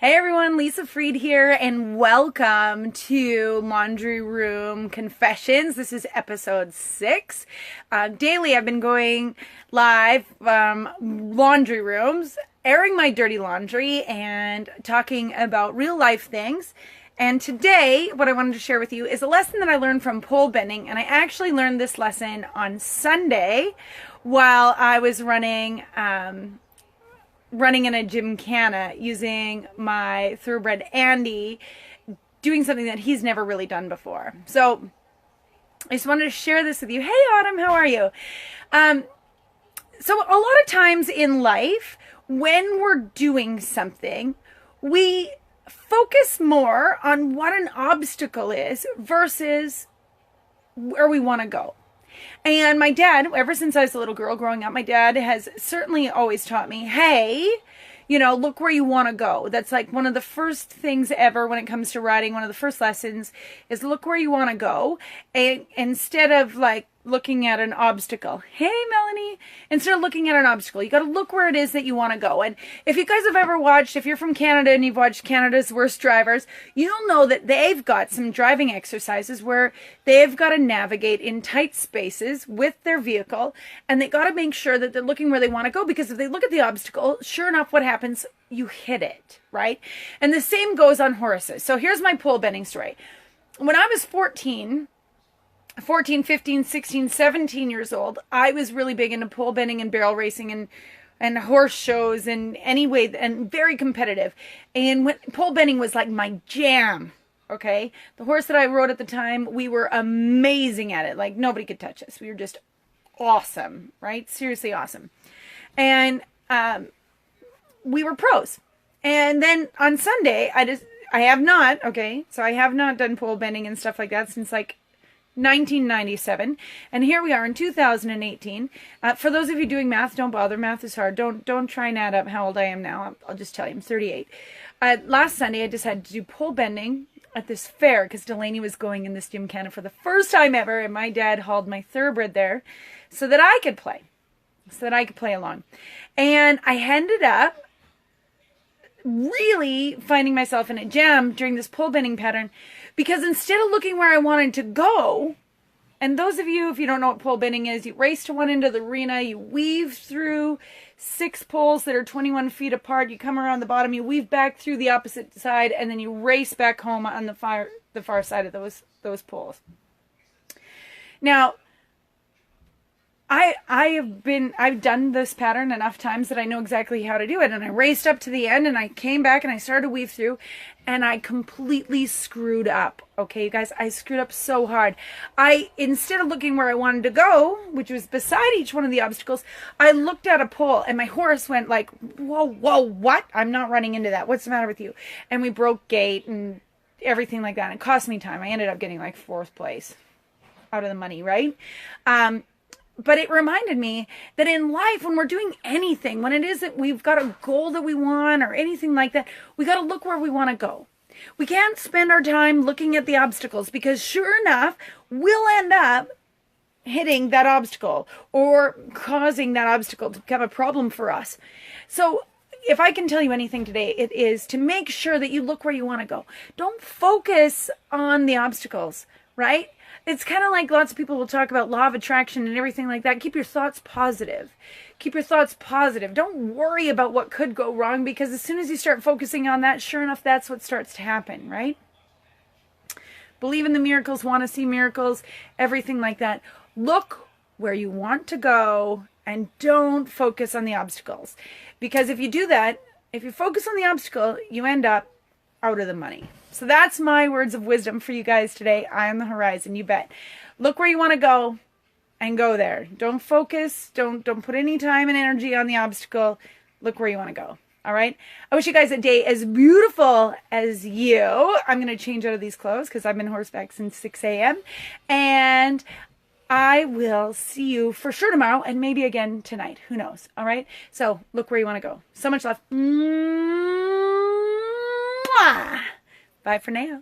Hey everyone, Lisa Freed here, and welcome to Laundry Room Confessions. This is episode 6. Daily I've been going live laundry rooms, airing my dirty laundry and talking about real life things. And today, what I wanted to share with you is a lesson that I learned from pole bending, and I actually learned this lesson on Sunday while I was running in a gymkhana using my thoroughbred Andy, doing something that he's never really done before. So I just wanted to share this with you. Hey Autumn, how are you? So a lot of times in life, when we're doing something, we focus more on what an obstacle is versus where we want to go. And my dad, ever since I was a little girl growing up, my dad has certainly always taught me, hey, look where you want to go. That's like one of the first things ever when it comes to riding. One of the first lessons is look where you want to go. And instead of like looking at an obstacle. Hey, Melanie. Instead of looking at an obstacle, you got to look where it is that you want to go. And if you guys have ever watched, if you're from Canada and you've watched Canada's Worst Drivers, you'll know that they've got some driving exercises where they've got to navigate in tight spaces with their vehicle, and they got to make sure that they're looking where they want to go, because if they look at the obstacle, sure enough, what happens? You hit it, right? And the same goes on horses. So here's my pole bending story. When I was 14, 15, 16, 17 years old, I was really big into pole bending and barrel racing and horse shows and anyway, and very competitive. And when pole bending was like my jam, okay? The horse that I rode at the time, we were amazing at it. Like nobody could touch us. We were just awesome, right? Seriously awesome. And we were pros. And then on Sunday, I have not done pole bending and stuff like that since like 1997, and here we are in 2018. For those of you doing math, don't bother. Math is hard. Don't try and add up how old I am now. I'll just tell you, I'm 38. Last Sunday, I decided to do pole bending at this fair because Delaney was going in this gymkhana for the first time ever, and my dad hauled my thoroughbred there so that I could play, along. And I ended up really finding myself in a jam during this pole bending pattern, because instead of looking where I wanted to go, and those of you, if you don't know what pole bending is, you race to one end of the arena, you weave through 6 poles that are 21 feet apart, you come around the bottom, you weave back through the opposite side, and then you race back home on the far side of those poles. Now, I've done this pattern enough times that I know exactly how to do it. And I raced up to the end and I came back and I started to weave through and I completely screwed up. Okay, you guys, I screwed up so hard. Instead of looking where I wanted to go, which was beside each one of the obstacles, I looked at a pole and my horse went like, whoa, what? I'm not running into that. What's the matter with you? And we broke gate and everything like that. It cost me time. I ended up getting like 4th place out of the money, right? But it reminded me that in life, when we're doing anything, when it is that we've got a goal that we want or anything like that, we got to look where we want to go. We can't spend our time looking at the obstacles, because sure enough, we'll end up hitting that obstacle or causing that obstacle to become a problem for us. So if I can tell you anything today, it is to make sure that you look where you want to go. Don't focus on the obstacles, right? It's kind of like lots of people will talk about law of attraction and everything like that. Keep your thoughts positive. Keep your thoughts positive. Don't worry about what could go wrong, because as soon as you start focusing on that, sure enough, that's what starts to happen, right? Believe in the miracles, want to see miracles, everything like that. Look where you want to go and don't focus on the obstacles. Because if you do that, if you focus on the obstacle, you end up out of the money. So that's my words of wisdom for you guys today. Eye on the horizon, you bet. Look where you want to go and go there. Don't focus. Don't put any time and energy on the obstacle. Look where you want to go. All right? I wish you guys a day as beautiful as you. I'm going to change out of these clothes because I've been horseback since 6 a.m. And I will see you for sure tomorrow and maybe again tonight. Who knows? All right? So look where you want to go. So much love. Mwah! Bye for now.